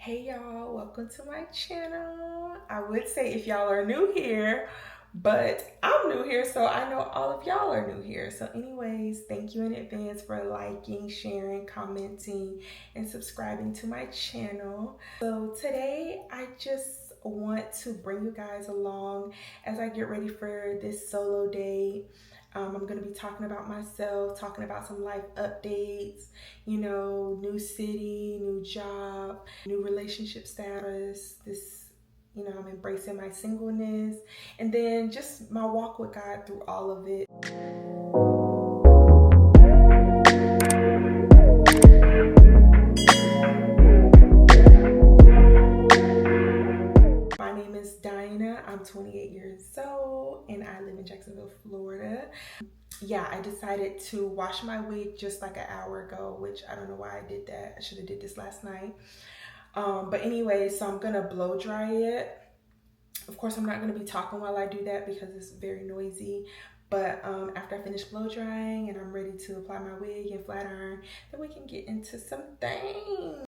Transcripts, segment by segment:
Hey y'all, welcome to my channel. I would say if y'all are new here, but I'm new here, so I know all of y'all are new here. So anyways, thank you in advance for liking, sharing, commenting, and subscribing to my channel. So today I just want to bring you guys along as I get ready for this solo date. I'm going to be talking about myself, talking about some life updates, new city, new job, new relationship status. I'm embracing my singleness, and then just my walk with God through all of it. My name is Dinah. I'm 28 years old, and I live in Jacksonville, Florida. Yeah, I decided to wash my wig just like an hour ago, which I don't know why I did that. I should have did this last night. But anyway, so I'm gonna blow dry it. Of course, I'm not gonna be talking while I do that because it's very noisy. But after I finish blow drying and I'm ready to apply my wig and flat iron, then we can get into some things.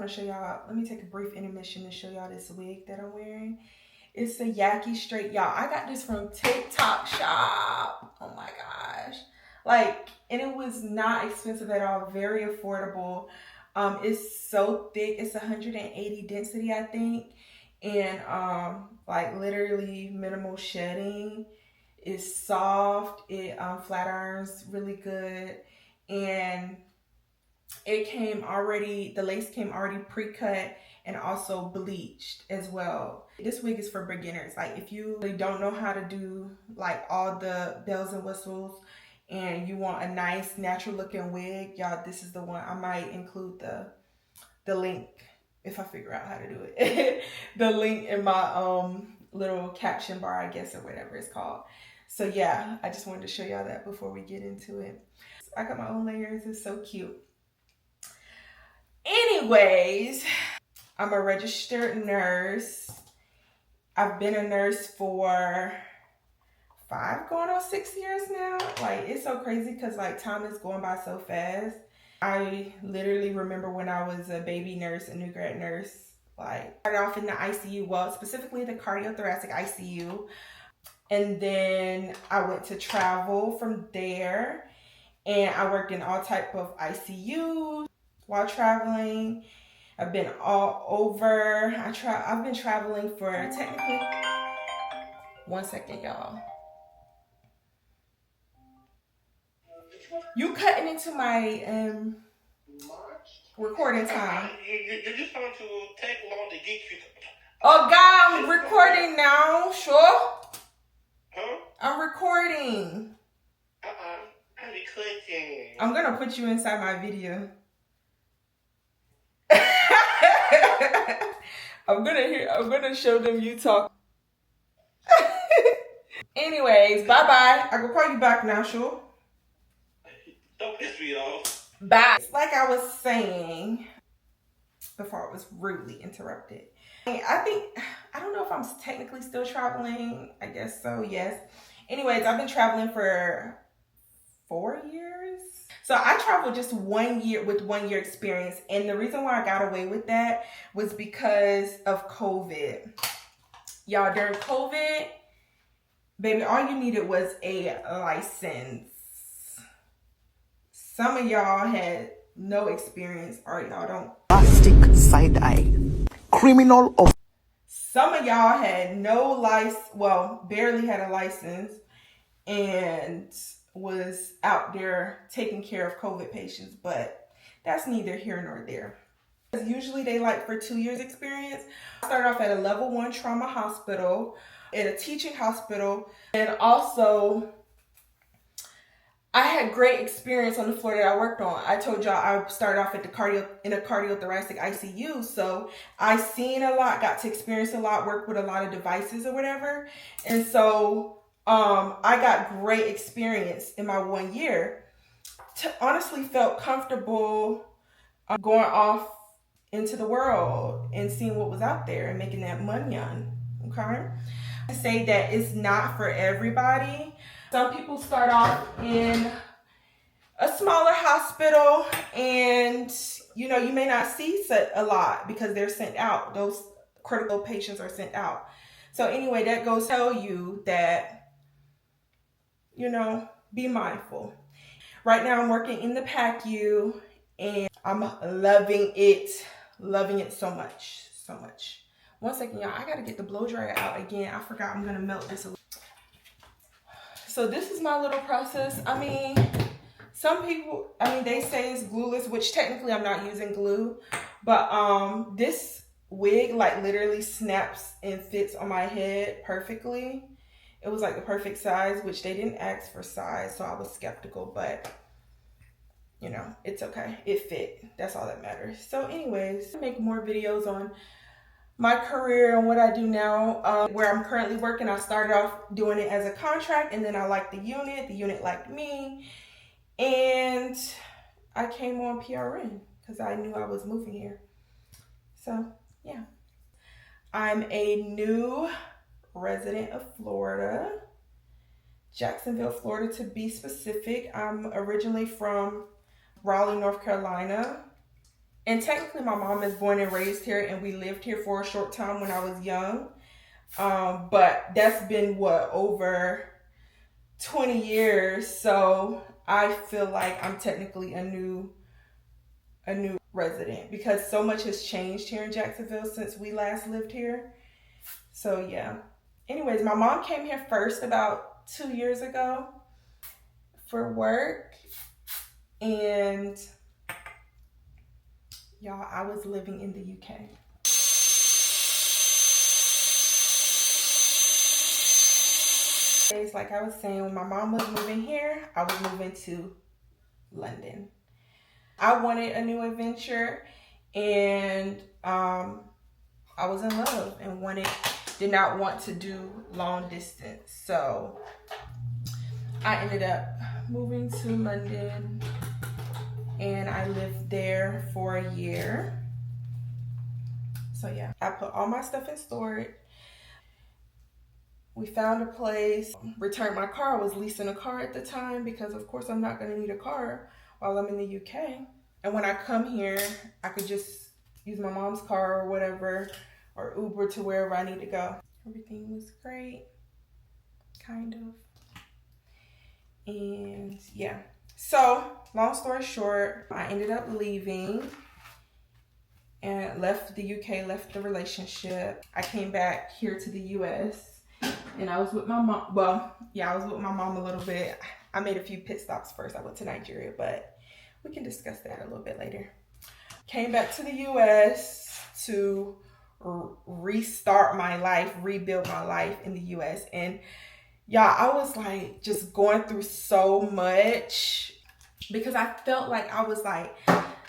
Show y'all, let me take a brief intermission to show y'all this wig that I'm wearing. It's a Yaki straight, y'all. I got this from TikTok shop. Oh my gosh. And it was not expensive at all, very affordable. It's so thick, it's 180 density, I think. And literally minimal shedding. It's soft, it flat irons really good. And the lace came already pre-cut and also bleached as well. This wig is for beginners. Like if you really don't know how to do like all the bells and whistles and you want a nice natural looking wig, y'all, this is the one. I might include the link if I figure out how to do it. The link in my little caption bar, I guess, or whatever it's called. So yeah, I just wanted to show y'all that before we get into it. I got my own layers. It's so cute. Anyways, I'm a registered nurse. I've been a nurse for 5 going on 6 years now. It's so crazy because time is going by so fast. I literally remember when I was a baby nurse, a new grad nurse, started off in the ICU, well, specifically the cardiothoracic ICU. And then I went to travel from there, and I worked in all type of ICUs. While traveling, I've been all over. I've been traveling for technically, 1 second, y'all. You cutting into my recording time. You're just going to take long to get you. Oh God, I'm recording now. Sure. Huh? I'm recording. I'm recording. I'm gonna put you inside my video. I'm gonna show them you talk. Anyways, bye-bye. I will call you back now, sure? Don't piss me off. Bye. Like I was saying before I was rudely interrupted. I don't know if I'm technically still traveling. I guess so, yes. Anyways, I've been traveling for 4 years. So I traveled just 1 year with 1 year experience. And the reason why I got away with that was because of COVID. Y'all, during COVID, baby, all you needed was a license. Some of y'all had no experience, or y'all don't. Plastic side eye. Criminal of. Some of y'all had no license, well, barely had a license, and was out there taking care of COVID patients, but that's neither here nor there. Usually they for 2 years experience. I started off at a level 1 trauma hospital, at a teaching hospital, and also I had great experience on the floor that I worked on. I told y'all I started off at in a cardiothoracic ICU. So I seen a lot, got to experience a lot, worked with a lot of devices or whatever. And so I got great experience in my 1 year. Honestly felt comfortable going off into the world and seeing what was out there and making that money on. Okay. I say that it's not for everybody. Some people start off in a smaller hospital and, you know, you may not see a lot because they're sent out. Those critical patients are sent out. So anyway, that goes to tell you that, you know, be mindful. Right now I'm working in the PACU and I'm loving it so much, so much. One second, y'all, I gotta get the blow dryer out again. I forgot I'm gonna melt this a little. So this is my little process. I mean, some people, they say it's glueless, which technically I'm not using glue, but this wig like literally snaps and fits on my head perfectly. It was like the perfect size, which they didn't ask for size, so I was skeptical, but you know, it's okay. It fit. That's all that matters. So anyways, I make more videos on my career and what I do now. Where I'm currently working, I started off doing it as a contract, and then I liked the unit liked me, and I came on PRN because I knew I was moving here. So yeah, I'm a new resident of Florida, Jacksonville, Florida to be specific. I'm originally from Raleigh, North Carolina. And technically my mom is born and raised here, and we lived here for a short time when I was young. But that's been over 20 years. So I feel like I'm technically a new resident because so much has changed here in Jacksonville since we last lived here. So yeah. Anyways, my mom came here first about 2 years ago for work. And y'all, I was living in the UK. Like I was saying, when my mom was moving here, I was moving to London. I wanted a new adventure, and I was in love and did not want to do long distance. So I ended up moving to London, and I lived there for a year. So yeah, I put all my stuff in storage. We found a place, returned my car. I was leasing a car at the time because of course I'm not gonna need a car while I'm in the UK. And when I come here, I could just use my mom's car or whatever, or Uber to wherever I need to go. Everything was great, kind of. And yeah, so long story short, I ended up leaving and left the UK, left the relationship. I came back here to the US. And I was with my mom. Well, yeah, I was with my mom a little bit. I made a few pit stops first. I went to Nigeria, but we can discuss that a little bit later. Came back to the US to restart my life, rebuild my life in the US. And y'all, I was like just going through so much because I felt like I was like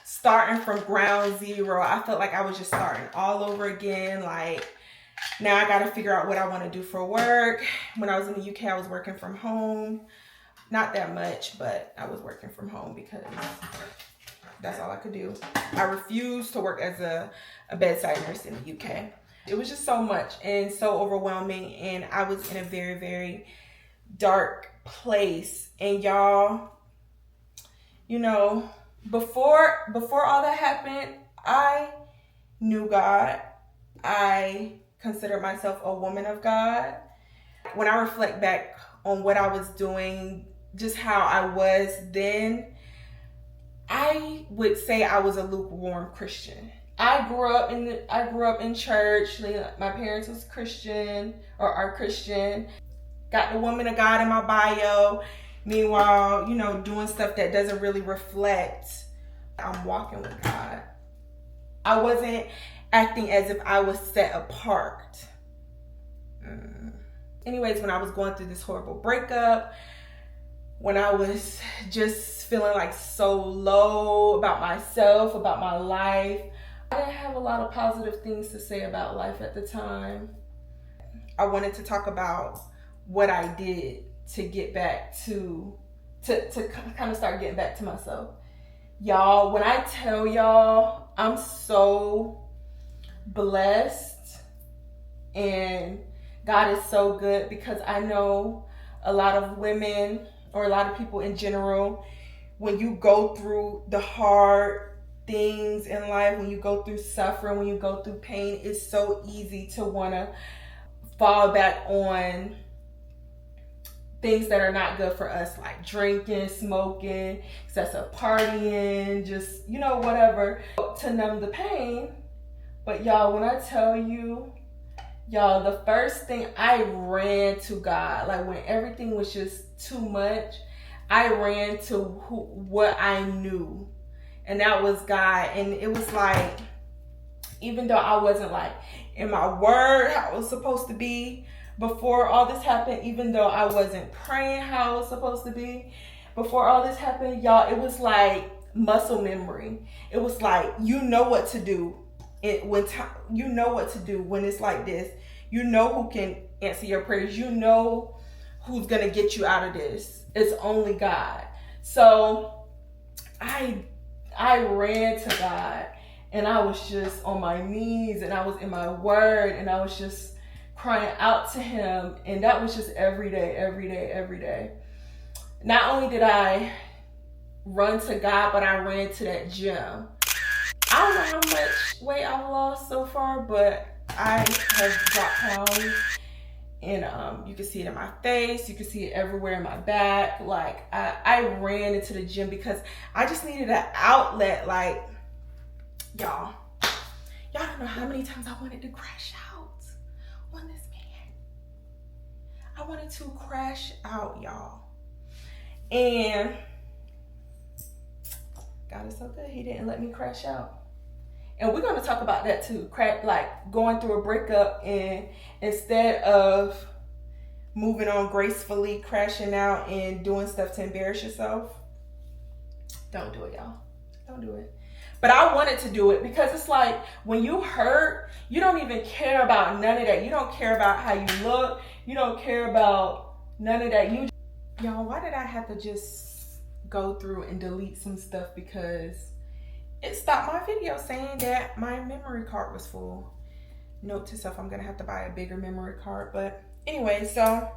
starting from ground zero. I felt like I was just starting all over again. Like, now I got to figure out what I want to do for work. When I was in the UK, I was working from home. Not that much, but I was working from home because that's all I could do. I refused to work as a bedside nurse in the UK. It was just so much and so overwhelming. And I was in a very, very dark place. And y'all, you know, before all that happened, I knew God. I consider myself a woman of God. When I reflect back on what I was doing, just how I was then, I would say I was a lukewarm Christian. I grew up in church. My parents was Christian or are Christian. Got the woman of God in my bio. Meanwhile, you know, doing stuff that doesn't really reflect I'm walking with God. I wasn't acting as if I was set apart. Anyways, when I was going through this horrible breakup, when I was just feeling like so low about myself, about my life. I didn't have a lot of positive things to say about life at the time. I wanted to talk about what I did to get back to kind of start getting back to myself. Y'all, when I tell y'all, I'm so blessed and God is so good, because I know a lot of women or a lot of people in general, when you go through the hard things in life, when you go through suffering, when you go through pain, it's so easy to want to fall back on things that are not good for us, like drinking, smoking, excessive partying, just, whatever, to numb the pain. But y'all, when I tell you, y'all, the first thing, I ran to God. Like when everything was just too much, I ran to what I knew, and that was God. And it was like, even though I wasn't like in my word how I was supposed to be before all this happened, even though I wasn't praying how I was supposed to be before all this happened, y'all, it was like muscle memory. It was like, you know what to do. You know what to do when it's like this. You know who can answer your prayers. You know who's gonna get you out of this. It's only God. So I ran to God, and I was just on my knees, and I was in my word, and I was just crying out to him. And that was just every day. Not only did I run to God, but I ran to that gym. I don't know how much weight I've lost so far, but I have dropped pounds, and you can see it in my face, you can see it everywhere in my back. Like I ran into the gym because I just needed an outlet. Like, y'all don't know how many times I wanted to crash out on this man. I wanted to crash out, y'all. And God is so good, he didn't let me crash out. And we're going to talk about that too. Like going through a breakup, and instead of moving on gracefully, crashing out and doing stuff to embarrass yourself, don't do it, y'all. Don't do it. But I wanted to do it because it's like when you hurt, you don't even care about none of that. You don't care about how you look. You don't care about none of that. Y'all, why did I have to just go through and delete some stuff? Because it stopped my video saying that my memory card was full. Note to self, I'm gonna have to buy a bigger memory card. But anyway, so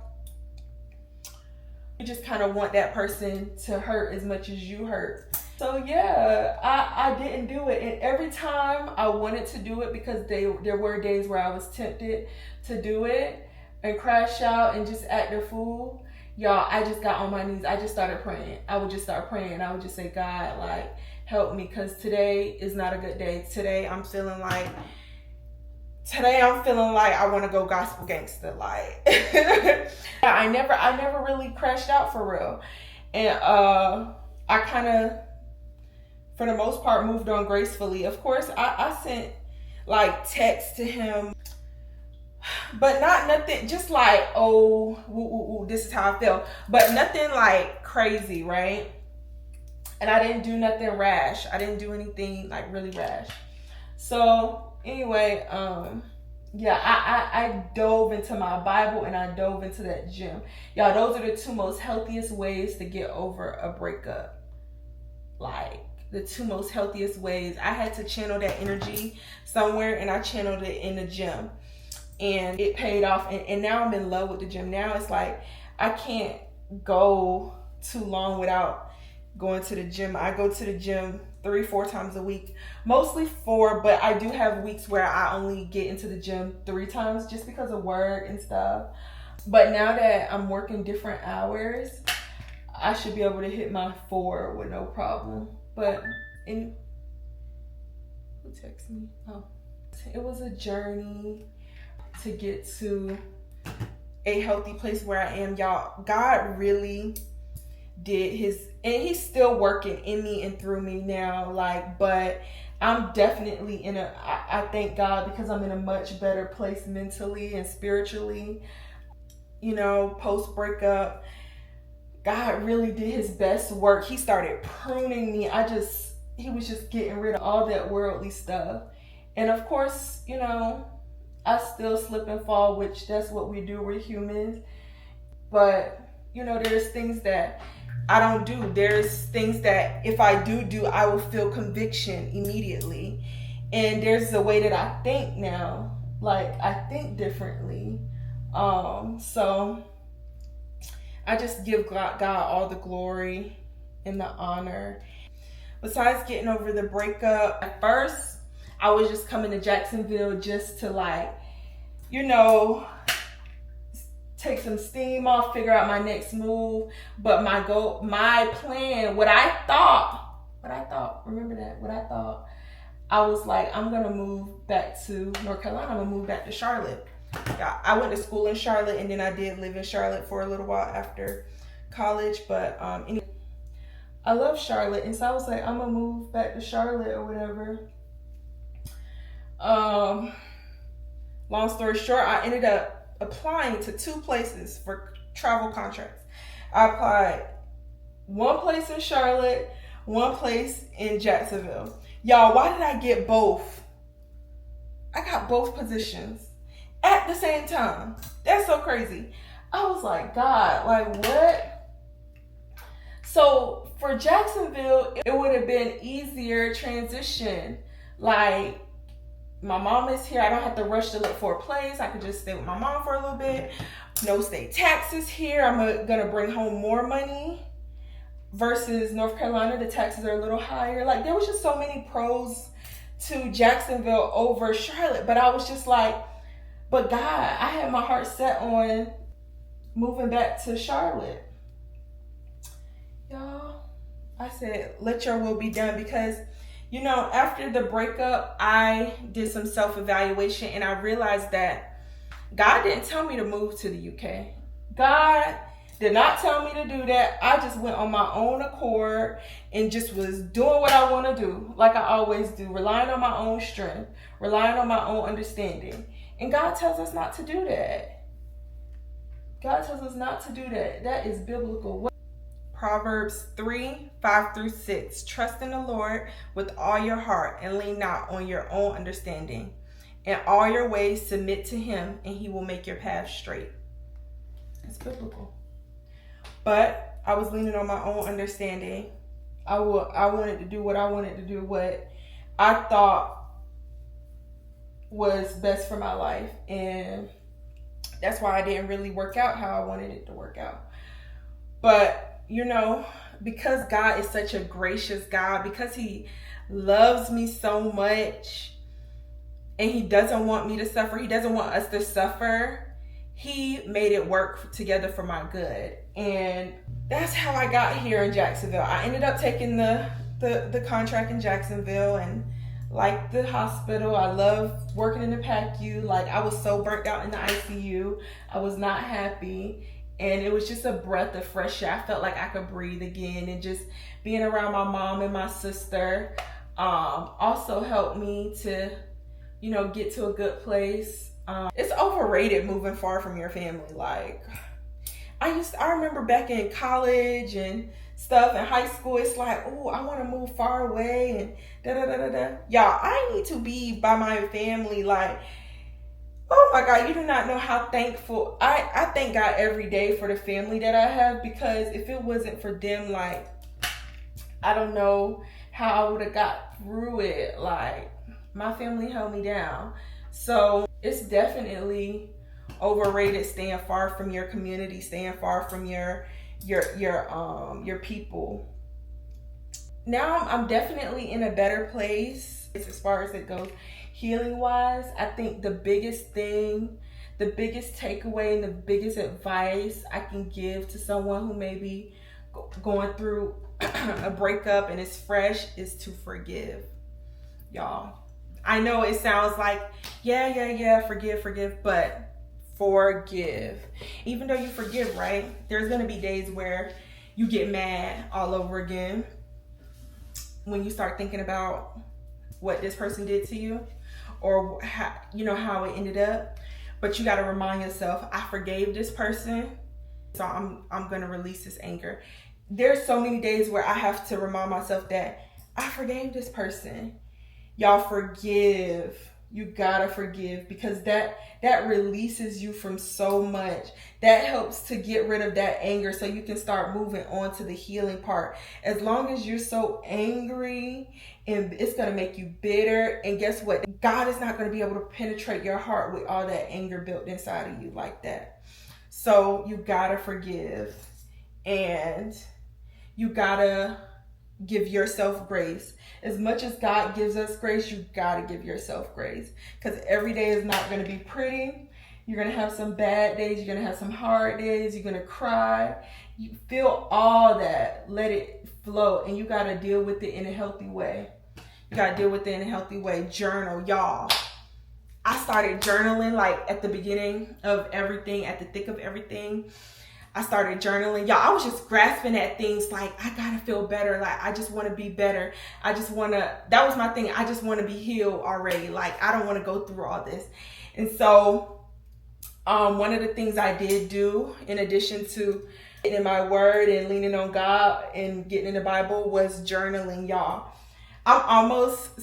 you just kind of want that person to hurt as much as you hurt. So yeah, I didn't do it. And every time I wanted to do it, because there were days where I was tempted to do it and crash out and just act a fool. Y'all, I just got on my knees. I just started praying. I would just start praying. I would just say, God, like, help me, because today is not a good day. Today I'm feeling like I want to go gospel gangster. Like, I never really crashed out for real. And I kind of, for the most part, moved on gracefully. Of course, I sent like texts to him, but not nothing, just like, oh, this is how I feel. But nothing like crazy, right? And I didn't do nothing rash. I didn't do anything like really rash. So anyway, I dove into my Bible, and I dove into that gym. Y'all, those are the two most healthiest ways to get over a breakup. Like, the two most healthiest ways. I had to channel that energy somewhere, and I channeled it in the gym. And it paid off. And now I'm in love with the gym. Now it's like I can't go too long without going to the gym. I go to the gym 3-4 times a week, mostly 4, but I do have weeks where I only get into the gym 3 times just because of work and stuff. But now that I'm working different hours, I should be able to hit my 4 with no problem. But who texted me? Oh, it was a journey to get to a healthy place where I am, y'all. God really did his, and he's still working in me and through me now. Like, but I'm definitely I thank God, because I'm in a much better place mentally and spiritually, post breakup. God really did his best work. He started pruning me. He was just getting rid of all that worldly stuff. And of course, I still slip and fall, which that's what we do. We're humans. But, there's things that I don't do. There's things that if I do, I will feel conviction immediately. And there's a way that I think now. Like, I think differently. So I just give God all the glory and the honor. Besides getting over the breakup, at first, I was just coming to Jacksonville just to take some steam off, figure out my next move. But my plan, what I thought, I was like, I'm gonna move back to North Carolina. I'm gonna move back to Charlotte. I went to school in Charlotte, and then I did live in Charlotte for a little while after college. But anyway, I love Charlotte, and so I was like, I'm gonna move back to Charlotte or whatever. Long story short, I ended up applying to 2 places for travel contracts. I applied one place in Charlotte, one place in Jacksonville. Y'all, why did I get both? I got both positions at the same time. That's so crazy. I was like, God, like what? So for Jacksonville, it would have been easier transition. Like, my mom is here. I don't have to rush to look for a place. I could just stay with my mom for a little bit. No state taxes here. I'm gonna bring home more money versus North Carolina. The taxes are a little higher. Like, there was just so many pros to Jacksonville over Charlotte. But I was just like, but God, I had my heart set on moving back to Charlotte. Y'all, I said, let your will be done, because after the breakup, I did some self-evaluation, and I realized that God didn't tell me to move to the UK. God did not tell me to do that. I just went on my own accord and just was doing what I want to do, like I always do, relying on my own strength, relying on my own understanding. And God tells us not to do that. God tells us not to do that. That is biblical. Proverbs 3:5-6. Trust in the Lord with all your heart and lean not on your own understanding. In all your ways submit to him, and he will make your path straight. It's biblical. But I was leaning on my own understanding. I wanted to do what I wanted to do, what I thought was best for my life. And that's why I didn't really work out how I wanted it to work out. But because God is such a gracious God, because he loves me so much and he doesn't want me to suffer, he doesn't want us to suffer, he made it work together for my good. And that's how I got here in Jacksonville. I ended up taking the contract in Jacksonville, and like the hospital, I love working in the PACU. Like, I was so burnt out in the ICU. I was not happy. And it was just a breath of fresh air. I felt like I could breathe again. And just being around my mom and my sister also helped me to, get to a good place. It's overrated moving far from your family. Like, I remember back in college and stuff in high school, it's like, oh, I want to move far away and da-da-da-da-da. Y'all, I need to be by my family. Like, oh my God, you do not know how thankful. I thank God every day for the family that I have, because if it wasn't for them, like, I don't know how I would have got through it. Like, my family held me down. So it's definitely overrated staying far from your community, staying far from your people. Now I'm definitely in a better place as far as it goes. Healing wise, I think the biggest thing, the biggest takeaway, and the biggest advice I can give to someone who may be going through a breakup and is fresh is to forgive. Y'all, I know it sounds like, yeah, forgive, but forgive. Even though you forgive, right? There's going to be days where you get mad all over again when you start thinking about what this person did to you, or how it ended up. But you got to remind yourself, I forgave this person, So I'm going to release this anger. There's so many days where I have to remind myself that I forgave this person. Y'all, forgive. You gotta forgive, because that releases you from so much. That helps to get rid of that anger so you can start moving on to the healing part. As long as you're so angry, and it's going to make you bitter, and guess what? God is not going to be able to penetrate your heart with all that anger built inside of you like that. So you gotta forgive, and you gotta give yourself grace. As much as God gives us grace, you gotta give yourself grace, because every day is not going to be pretty. You're going to have some bad days. You're going to have some hard days. You're going to cry. You feel all that. Let it flow, and you got to deal with it in a healthy way. You got to deal with it in a healthy way. Journal, y'all. I started journaling like at the beginning of everything, at the thick of everything. I started journaling. Y'all, I was just grasping at things like, I gotta feel better. Like, I just want to be better. That was my thing. I just want to be healed already. Like, I don't want to go through all this. And so, one of the things I did do, in addition to getting in my word and leaning on God and getting in the Bible, was journaling, y'all. I'm almost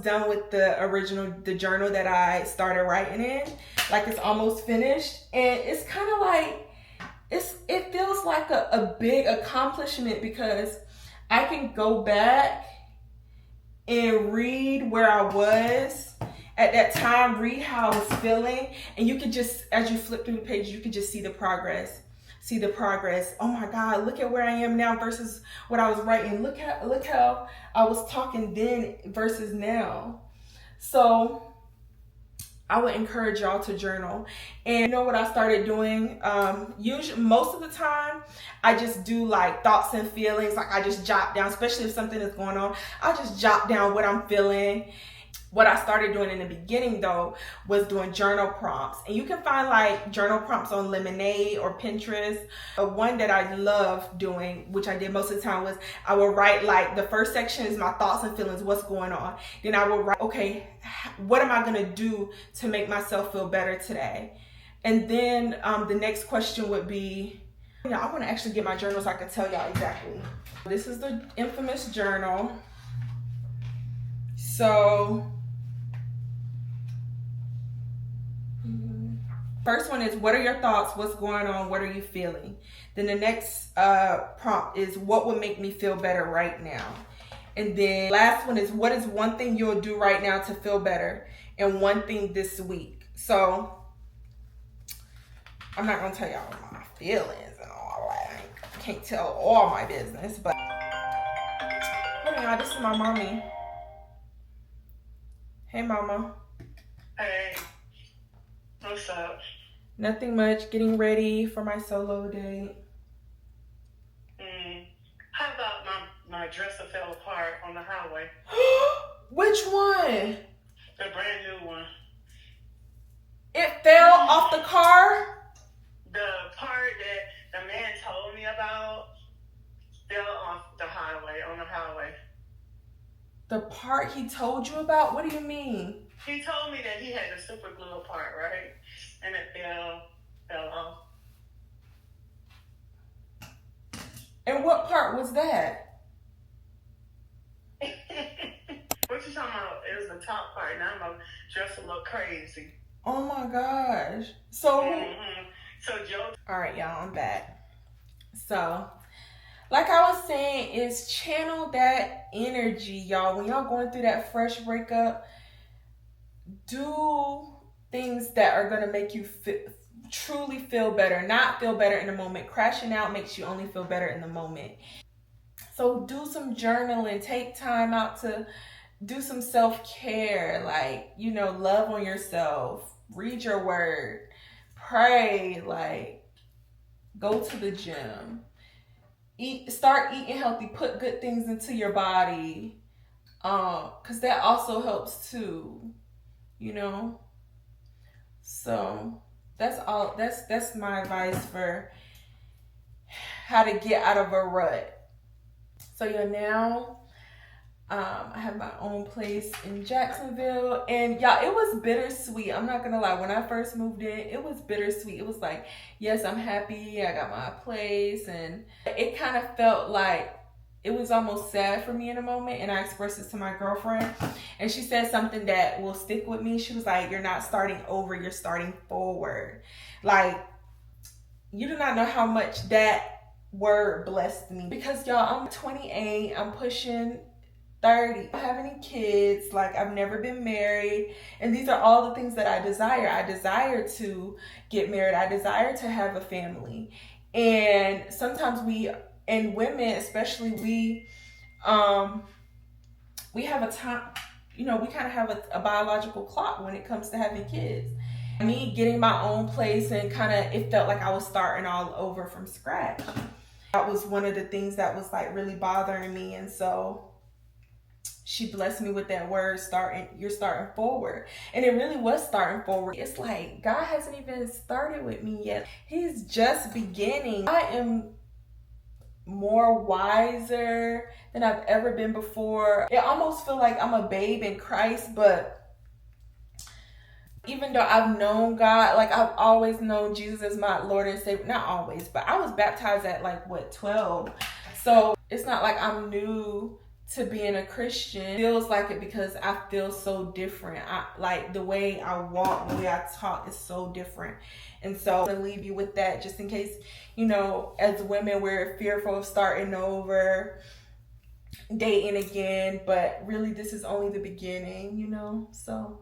done with the journal that I started writing in. Like, it's almost finished, and it's kind of like, it feels like a big accomplishment, because I can go back and read where I was at that time, read how I was feeling, and you could just, as you flip through the page, you could just see the progress. Oh my God, look at where I am now versus what I was writing. Look how I was talking then versus now. So I would encourage y'all to journal. And you know what I started doing? Usually, most of the time, I just do like thoughts and feelings. Like, I just jot down, especially if something is going on, I'll just jot down what I'm feeling. What I started doing in the beginning, though, was doing journal prompts. And you can find like journal prompts on Lemonade or Pinterest. One that I love doing, which I did most of the time, was I would write like, the first section is my thoughts and feelings, what's going on. Then I would write, okay, what am I going to do to make myself feel better today? And then the next question would be, I want to actually get my journal so I can tell y'all exactly. This is the infamous journal. So first one is, what are your thoughts? What's going on? What are you feeling? Then the next prompt is, what would make me feel better right now? And then last one is, what is one thing you'll do right now to feel better? And one thing this week. So I'm not going to tell y'all my feelings and all that. I can't tell all my business, but hold on, y'all. This is my mommy. Hey, mama. Hey. What's up? Nothing much. Getting ready for my solo date. How about my dresser fell apart on the highway? Which one? The brand new one. It fell off the car? The part that the man told me about fell off the highway, on the highway. The part he told you about? What do you mean? He told me that he had the super glue part, right? And it fell off. And what part was that? What you talking about? It was the top part. Now my dress look crazy. Oh my gosh. So, So Joe. All right, y'all, I'm back. So, like I was saying, is channel that energy, y'all. When y'all going through that fresh breakup, do things that are going to make you truly feel better, not feel better in the moment. Crashing out makes you only feel better in the moment. So do some journaling, take time out to do some self-care, like, love on yourself, read your word, pray, like, go to the gym, start eating healthy, put good things into your body, because that also helps too, So that's all. That's my advice for how to get out of a rut. So now I have my own place in Jacksonville, and y'all, it was bittersweet. I'm not gonna lie. When I first moved in, it was bittersweet. It was like, yes, I'm happy. I got my place, and it kind of felt like it was almost sad for me in a moment. And I expressed this to my girlfriend, and she said something that will stick with me. She was like, "You're not starting over. You're starting forward." Like, you do not know how much that word blessed me, because y'all, I'm 28. I'm pushing 30. I don't have any kids. Like, I've never been married. And these are all the things that I desire. I desire to get married. I desire to have a family. And sometimes we, and women especially, we have a time, we kind of have a biological clock when it comes to having kids. Me getting my own place, and kind of, it felt like I was starting all over from scratch. That was one of the things that was like really bothering me. And so she blessed me with that word, you're starting forward. And it really was starting forward. It's like God hasn't even started with me yet. He's just beginning. I am more wiser than I've ever been before. It almost feels like I'm a babe in Christ, but even though I've known God, like I've always known Jesus as my Lord and Savior, not always, but I was baptized at 12. So it's not like I'm new to being a Christian. It feels like it because I feel so different. Like the way I walk, the way I talk is so different. And so I'm gonna leave you with that, just in case, as women, we're fearful of starting over, dating again, but really this is only the beginning, So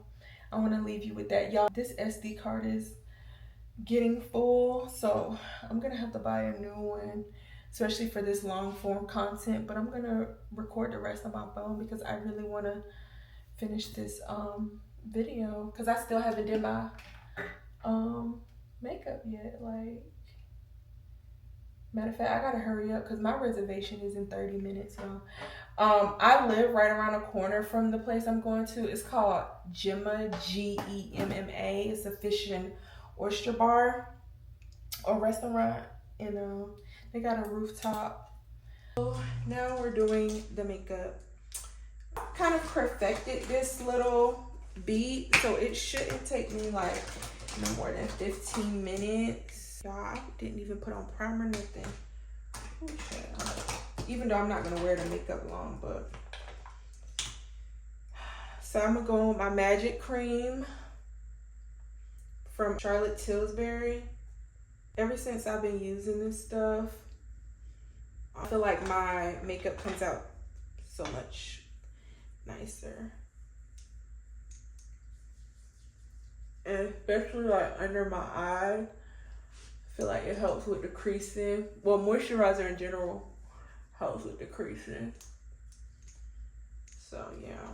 I want to leave you with that. Y'all, this SD card is getting full, so I'm gonna have to buy a new one, especially for this long form content. But I'm gonna record the rest on my phone because I really want to finish this video, because I still haven't did my makeup yet. Like, matter of fact, I gotta hurry up because my reservation is in 30 minutes, y'all. I live right around the corner from the place I'm going to. It's called Gemma, Gemma. It's a fish and oyster bar or restaurant, and they got a rooftop. So now we're doing the makeup. Kind of perfected this little beat, so it shouldn't take me like no more than 15 minutes. Y'all, I didn't even put on primer, nothing. Oh, shit. Even though I'm not gonna wear the makeup long, but. So I'm gonna go with my magic cream from Charlotte Tilbury. Ever since I've been using this stuff, I feel like my makeup comes out so much nicer. And especially like under my eye, I feel like it helps with the creasing. Well, moisturizer in general helps with the creasing. So yeah.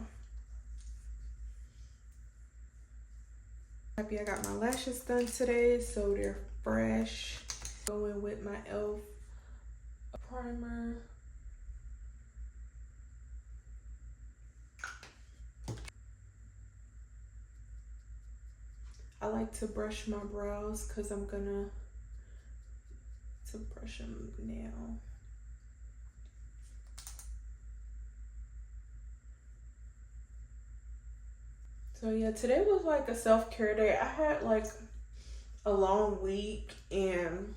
Happy I got my lashes done today, so they're fresh. Going with my e.l.f. primer. I like to brush my brows because I'm gonna brush them now. So yeah, today was like a self-care day. I had like a long week and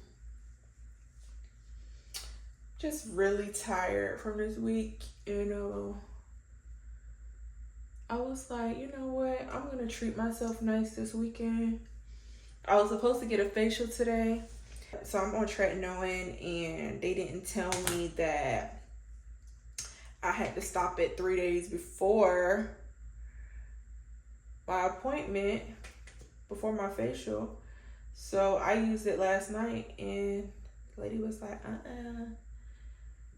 just really tired from this week. I was like, you know what? I'm gonna treat myself nice this weekend. I was supposed to get a facial today. So I'm on tretinoin, and they didn't tell me that I had to stop it 3 days before my appointment, before my facial. So I used it last night, and the lady was like,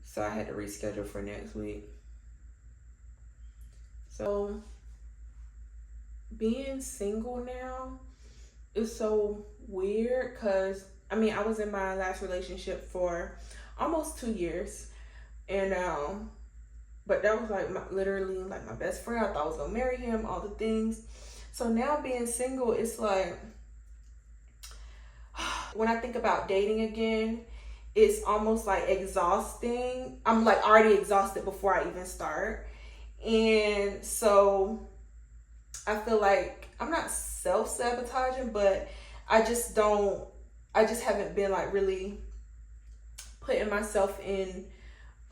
So I had to reschedule for next week. So being single now is so weird because, I was in my last relationship for almost 2 years. And, but that was like literally like my best friend. I thought I was gonna marry him, all the things. So now being single, it's like, when I think about dating again, it's almost like exhausting. I'm like already exhausted before I even start. And so I feel like I'm not self-sabotaging, but I just haven't been like really putting myself in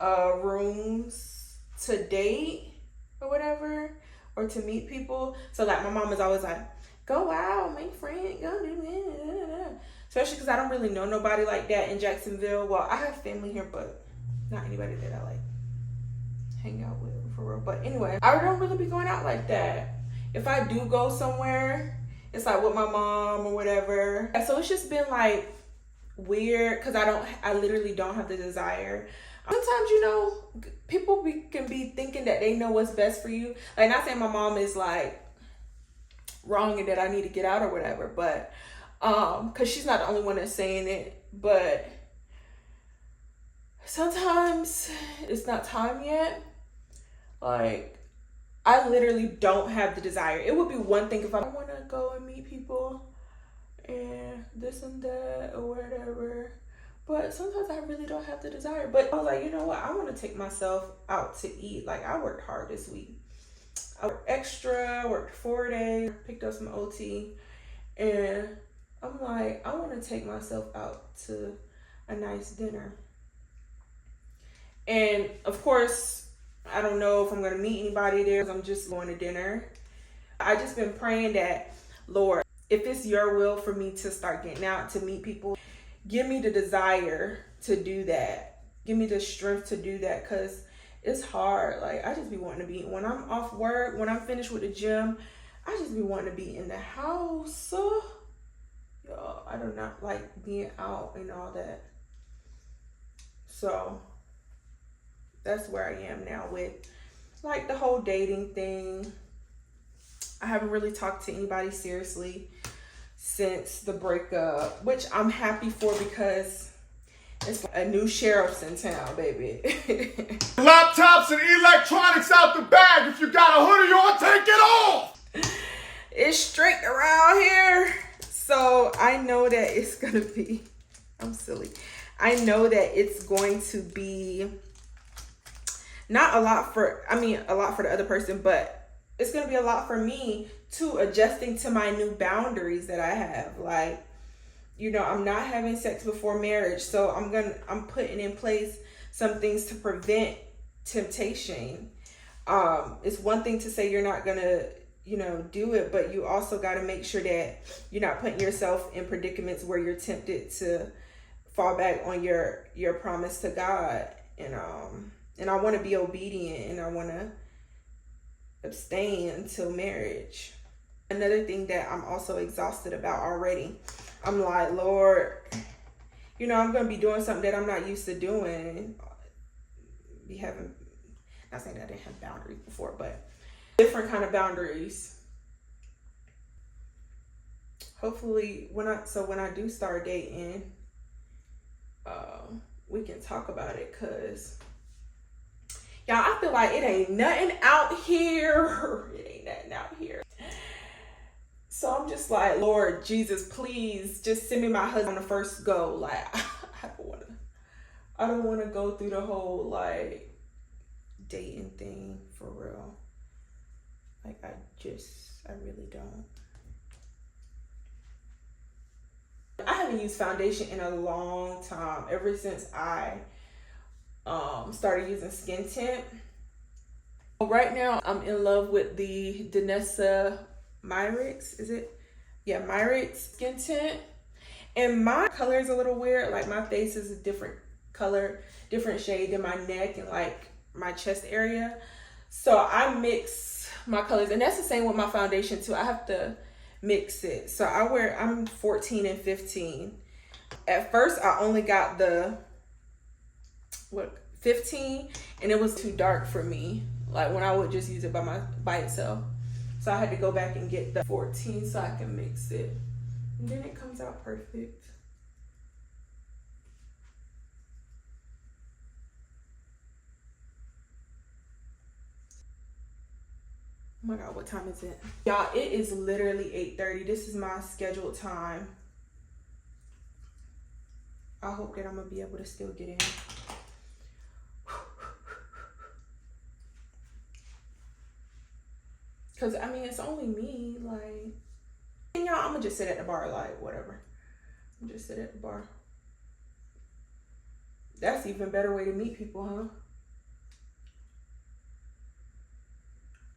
rooms to date or whatever, or to meet people. So like my mom is always like, go out, make friends, go do that. Especially because I don't really know nobody like that in Jacksonville. Well, I have family here, but not anybody that I like hang out with for real. But anyway, I don't really be going out like that. If I do go somewhere, it's like with my mom or whatever. So it's just been like weird because I literally don't have the desire. Sometimes, you know, people can be thinking that they know what's best for you. Like, not saying my mom is like wrong and that I need to get out or whatever, but because she's not the only one that's saying it. But sometimes it's not time yet. Like, I literally don't have the desire. It would be one thing if I want to go and meet people and this and that or whatever. But sometimes I really don't have the desire. But I was like, you know what? I want to take myself out to eat. Like, I worked hard this week. I worked extra, worked 4 days, picked up some OT. And I'm like, I want to take myself out to a nice dinner. And of course, I don't know if I'm going to meet anybody there because I'm just going to dinner. I just been praying that, Lord, if it's your will for me to start getting out to meet people, give me the desire to do that. Give me the strength to do that, because it's hard. Like, I just be wanting to be, when I'm off work, when I'm finished with the gym, I just be wanting to be in the house. Y'all, I do not like being out and all that. So that's where I am now with like the whole dating thing. I haven't really talked to anybody seriously since the breakup, which I'm happy for because it's a new sheriff's in town, baby. Laptops and electronics out the bag. If you got a hoodie on, take it off. It's strict around here. So I know that it's going to be, I'm silly. I know that it's going to be not a lot for, a lot for the other person, but it's going to be a lot for me too, adjusting to my new boundaries that I have. Like, you know, I'm not having sex before marriage. So I'm putting in place some things to prevent temptation. It's one thing to say you're not going to, you know, do it, but you also got to make sure that you're not putting yourself in predicaments where you're tempted to fall back on your promise to God. And I want to be obedient, and I want to abstain until marriage. Another thing that I'm also exhausted about already, I'm like, Lord, you know, I'm going to be doing something that I'm not used to doing. Not saying that I didn't have boundaries before, but different kind of boundaries. Hopefully when I do start dating, we can talk about it, because y'all, I feel like it ain't nothing out here. It ain't nothing out here. So I'm just like, Lord Jesus, please just send me my husband on the first go. Like, I don't want to go through the whole like dating thing for real. Like, I really don't. I haven't used foundation in a long time, ever since I started using skin tint. Right now, I'm in love with the Danessa Myricks, is it? Yeah, Myricks skin tint. And my color is a little weird. Like, my face is a different color, different shade than my neck and like my chest area. So I mix my colors, and that's the same with my foundation too. I have to mix it. So I'm 14 and 15. At first, I only got the 15, and it was too dark for me. Like, when I would just use it by itself. So I had to go back and get the 14 so I can mix it. And then it comes out perfect. Oh my God, what time is it? Y'all, it is literally 8:30. This is my scheduled time. I hope that I'm gonna be able to still get in. Cause I mean, it's only me. Like, and y'all, I'm gonna just sit at the bar. Like, whatever. I'm just sit at the bar. That's even better way to meet people, huh?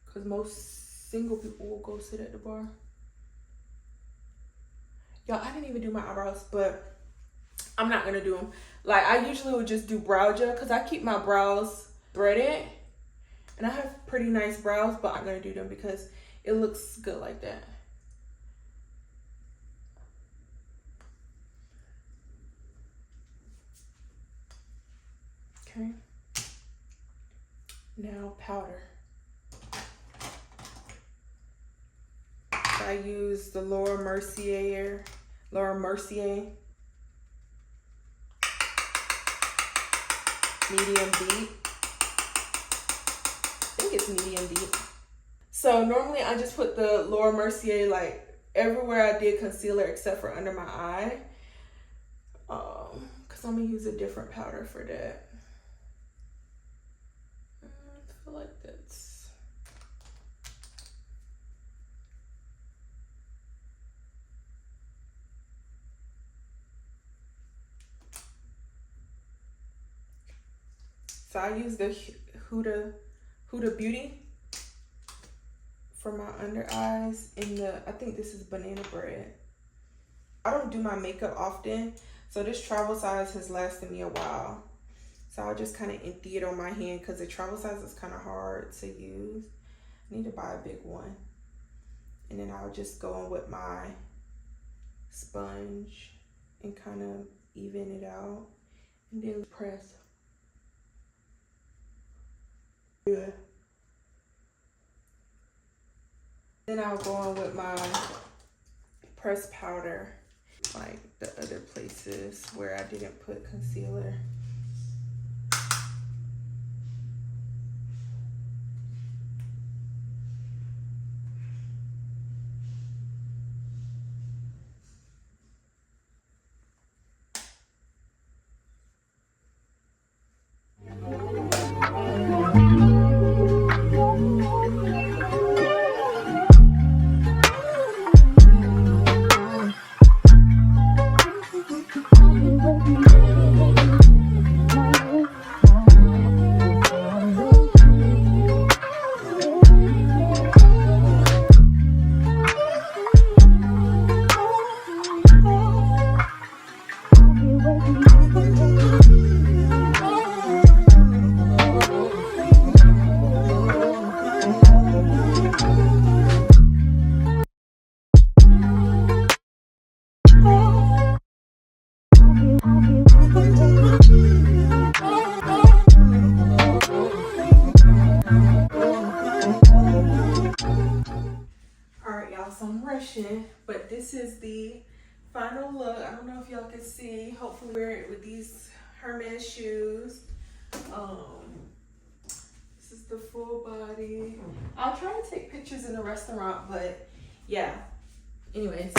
Cause most single people will go sit at the bar. Y'all, I didn't even do my eyebrows, but I'm not gonna do them. Like, I usually would just do brow gel because I keep my brows threaded. And I have pretty nice brows, but I'm gonna do them because it looks good like that. Okay. Now powder. I use the Laura Mercier medium deep. I think it's medium deep. So normally I just put the Laura Mercier like everywhere I did concealer except for under my eye. Cause I'm gonna use a different powder for that. I feel like that's so I use the Huda Beauty for my under eyes in the, I think this is banana bread. I don't do my makeup often, so this travel size has lasted me a while. So I'll just kind of empty it on my hand because the travel size is kind of hard to use. I need to buy a big one. And then I'll just go in with my sponge and kind of even it out. And then press. Good. Then I'll go in with my pressed powder, like the other places where I didn't put concealer. But this is the final look. I don't know if y'all can see. Hopefully wear it with these Hermes shoes. This is the full body. I'll try to take pictures in the restaurant, but yeah. Anyways,